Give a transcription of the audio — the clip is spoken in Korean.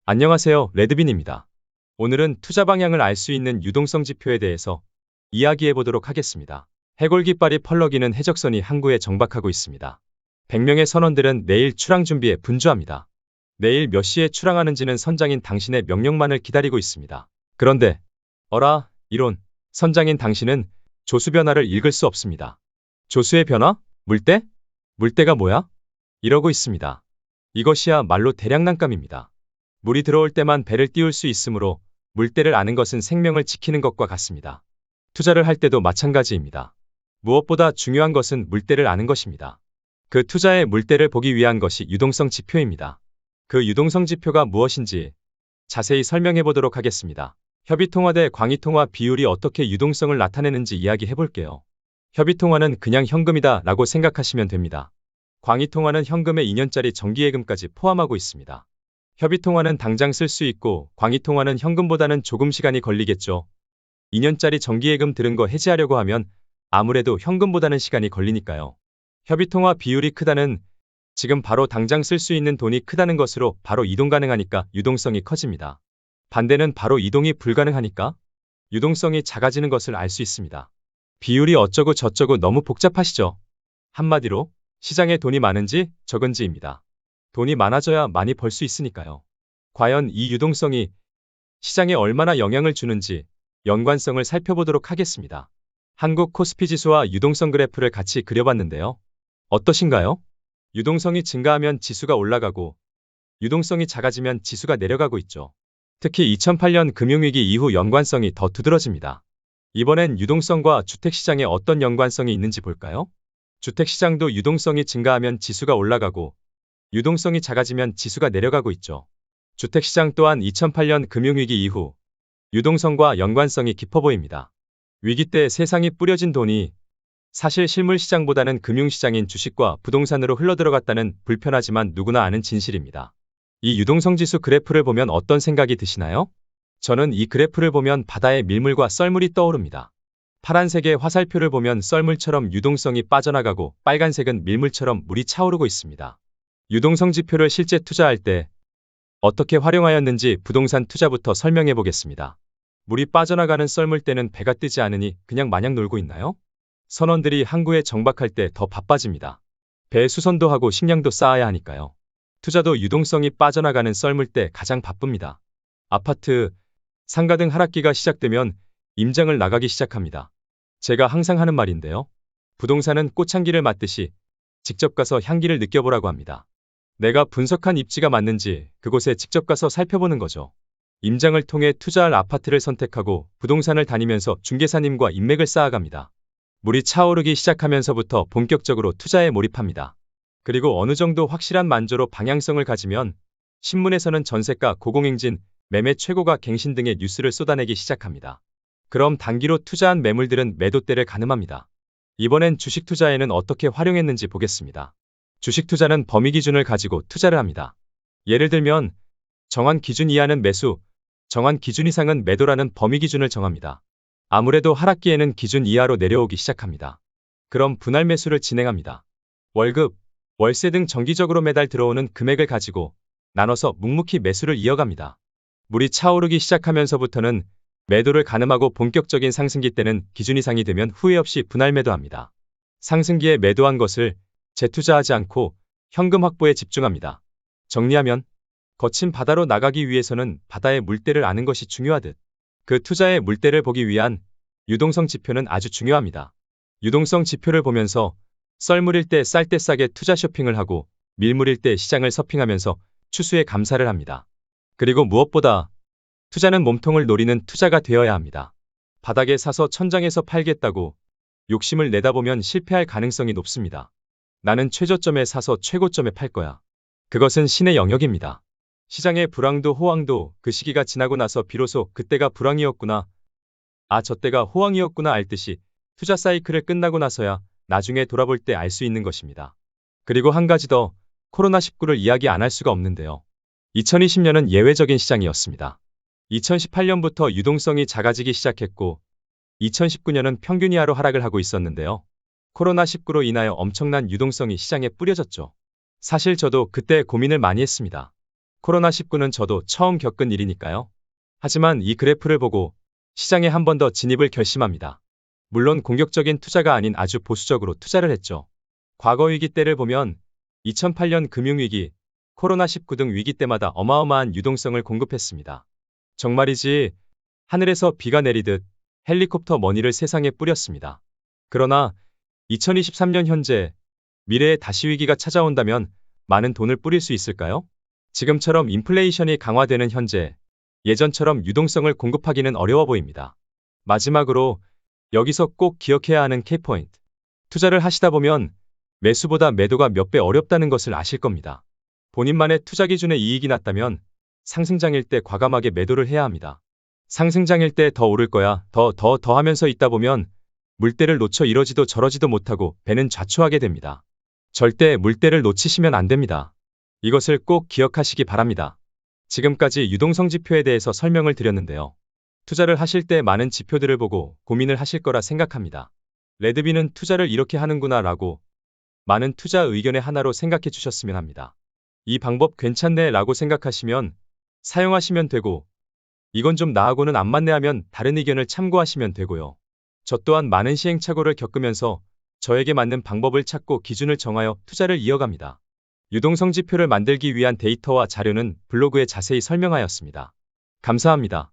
안녕하세요. 레드빈입니다. 오늘은 투자 방향을 알 수 있는 유동성 지표에 대해서 이야기해 보도록 하겠습니다. 해골 깃발이 펄럭이는 해적선이 항구에 정박하고 있습니다. 100명의 선원들은 내일 출항 준비에 분주합니다. 내일 몇 시에 출항하는지는 선장인 당신의 명령만을 기다리고 있습니다. 그런데 어라, 이론. 선장인 당신은 조수 변화를 읽을 수 없습니다. 조수의 변화? 물때? 물때가 뭐야? 이러고 있습니다. 이것이야 말로 대략난감입니다. 물이 들어올 때만 배를 띄울 수 있으므로 물때를 아는 것은 생명을 지키는 것과 같습니다. 투자를 할 때도 마찬가지입니다. 무엇보다 중요한 것은 물때를 아는 것입니다. 그 투자의 물때를 보기 위한 것이 유동성 지표입니다. 그 유동성 지표가 무엇인지 자세히 설명해 보도록 하겠습니다. 협의통화 대 광의통화 비율이 어떻게 유동성을 나타내는지 이야기해 볼게요. 협의통화는 그냥 현금이다 라고 생각하시면 됩니다. 광의통화는 현금의 2년짜리 정기예금까지 포함하고 있습니다. 협의통화는 당장 쓸 수 있고 광의통화는 현금보다는 조금 시간이 걸리겠죠. 2년짜리 정기예금 들은 거 해지하려고 하면 아무래도 현금보다는 시간이 걸리니까요. 협의통화 비율이 크다는 지금 바로 당장 쓸 수 있는 돈이 크다는 것으로 바로 이동 가능하니까 유동성이 커집니다. 반대는 바로 이동이 불가능하니까 유동성이 작아지는 것을 알 수 있습니다. 비율이 어쩌고 저쩌고 너무 복잡하시죠? 한마디로 시장에 돈이 많은지 적은지입니다. 돈이 많아져야 많이 벌 수 있으니까요. 과연 이 유동성이 시장에 얼마나 영향을 주는지 연관성을 살펴보도록 하겠습니다. 한국 코스피 지수와 유동성 그래프를 같이 그려봤는데요. 어떠신가요? 유동성이 증가하면 지수가 올라가고 유동성이 작아지면 지수가 내려가고 있죠. 특히 2008년 금융위기 이후 연관성이 더 두드러집니다. 이번엔 유동성과 주택시장에 어떤 연관성이 있는지 볼까요? 주택시장도 유동성이 증가하면 지수가 올라가고 유동성이 작아지면 지수가 내려가고 있죠. 주택시장 또한 2008년 금융위기 이후 유동성과 연관성이 깊어 보입니다. 위기 때 세상이 뿌려진 돈이 사실 실물시장보다는 금융시장인 주식과 부동산으로 흘러들어갔다는 불편하지만 누구나 아는 진실입니다. 이 유동성지수 그래프를 보면 어떤 생각이 드시나요? 저는 이 그래프를 보면 바다의 밀물과 썰물이 떠오릅니다. 파란색의 화살표를 보면 썰물처럼 유동성이 빠져나가고 빨간색은 밀물처럼 물이 차오르고 있습니다. 유동성 지표를 실제 투자할 때 어떻게 활용하였는지 부동산 투자부터 설명해 보겠습니다. 물이 빠져나가는 썰물 때는 배가 뜨지 않으니 그냥 마냥 놀고 있나요? 선원들이 항구에 정박할 때 더 바빠집니다. 배 수선도 하고 식량도 쌓아야 하니까요. 투자도 유동성이 빠져나가는 썰물 때 가장 바쁩니다. 아파트, 상가 등 하락기가 시작되면 임장을 나가기 시작합니다. 제가 항상 하는 말인데요. 부동산은 꽃향기를 맡듯이 직접 가서 향기를 느껴보라고 합니다. 내가 분석한 입지가 맞는지 그곳에 직접 가서 살펴보는 거죠. 임장을 통해 투자할 아파트를 선택하고 부동산을 다니면서 중개사님과 인맥을 쌓아갑니다. 물이 차오르기 시작하면서부터 본격적으로 투자에 몰입합니다. 그리고 어느 정도 확실한 만조로 방향성을 가지면 신문에서는 전세가 고공행진, 매매 최고가 갱신 등의 뉴스를 쏟아내기 시작합니다. 그럼 단기로 투자한 매물들은 매도대를 가늠합니다. 이번엔 주식 투자에는 어떻게 활용했는지 보겠습니다. 주식 투자는 범위 기준을 가지고 투자를 합니다. 예를 들면 정한 기준 이하는 매수, 정한 기준 이상은 매도라는 범위 기준을 정합니다. 아무래도 하락기에는 기준 이하로 내려오기 시작합니다. 그럼 분할 매수를 진행합니다. 월급, 월세 등 정기적으로 매달 들어오는 금액을 가지고 나눠서 묵묵히 매수를 이어갑니다. 물이 차오르기 시작하면서부터는 매도를 가늠하고 본격적인 상승기 때는 기준 이상이 되면 후회 없이 분할 매도합니다. 상승기에 매도한 것을 재투자하지 않고 현금 확보에 집중합니다. 정리하면 거친 바다로 나가기 위해서는 바다의 물때를 아는 것이 중요하듯 그 투자의 물때를 보기 위한 유동성 지표는 아주 중요합니다. 유동성 지표를 보면서 썰물일 때 쌀 때 싸게 투자 쇼핑을 하고 밀물일 때 시장을 서핑하면서 추수에 감사를 합니다. 그리고 무엇보다 투자는 몸통을 노리는 투자가 되어야 합니다. 바닥에 사서 천장에서 팔겠다고 욕심을 내다보면 실패할 가능성이 높습니다. 나는 최저점에 사서 최고점에 팔 거야. 그것은 신의 영역입니다. 시장의 불황도 호황도 그 시기가 지나고 나서 비로소 그때가 불황이었구나. 저때가 호황이었구나 알 듯이 투자 사이클을 끝나고 나서야 나중에 돌아볼 때 알 수 있는 것입니다. 그리고 한 가지 더 코로나19를 이야기 안 할 수가 없는데요. 2020년은 예외적인 시장이었습니다. 2018년부터 유동성이 작아지기 시작했고 2019년은 평균 이하로 하락을 하고 있었는데요. 코로나19로 인하여 엄청난 유동성이 시장에 뿌려졌죠. 사실 저도 그때 고민을 많이 했습니다. 코로나19는 저도 처음 겪은 일이니까요. 하지만 이 그래프를 보고 시장에 한 번 더 진입을 결심합니다. 물론 공격적인 투자가 아닌 아주 보수적으로 투자를 했죠. 과거 위기 때를 보면 2008년 금융위기, 코로나19 등 위기 때마다 어마어마한 유동성을 공급했습니다. 정말이지 하늘에서 비가 내리듯 헬리콥터 머니를 세상에 뿌렸습니다. 그러나 2023년 현재 미래에 다시 위기가 찾아온다면 많은 돈을 뿌릴 수 있을까요? 지금처럼 인플레이션이 강화되는 현재 예전처럼 유동성을 공급하기는 어려워 보입니다. 마지막으로 여기서 꼭 기억해야 하는 K포인트. 투자를 하시다 보면 매수보다 매도가 몇 배 어렵다는 것을 아실 겁니다. 본인만의 투자 기준에 이익이 났다면 상승장일 때 과감하게 매도를 해야 합니다. 상승장일 때 더 오를 거야, 더 하면서 있다 보면 물때를 놓쳐 이러지도 저러지도 못하고 배는 좌초하게 됩니다. 절대 물때를 놓치시면 안 됩니다. 이것을 꼭 기억하시기 바랍니다. 지금까지 유동성 지표에 대해서 설명을 드렸는데요. 투자를 하실 때 많은 지표들을 보고 고민을 하실 거라 생각합니다. 레드비는 투자를 이렇게 하는구나 라고 많은 투자 의견의 하나로 생각해 주셨으면 합니다. 이 방법 괜찮네 라고 생각하시면 사용하시면 되고 이건 좀 나하고는 안 맞네 하면 다른 의견을 참고하시면 되고요. 저 또한 많은 시행착오를 겪으면서 저에게 맞는 방법을 찾고 기준을 정하여 투자를 이어갑니다. 유동성 지표를 만들기 위한 데이터와 자료는 블로그에 자세히 설명하였습니다. 감사합니다.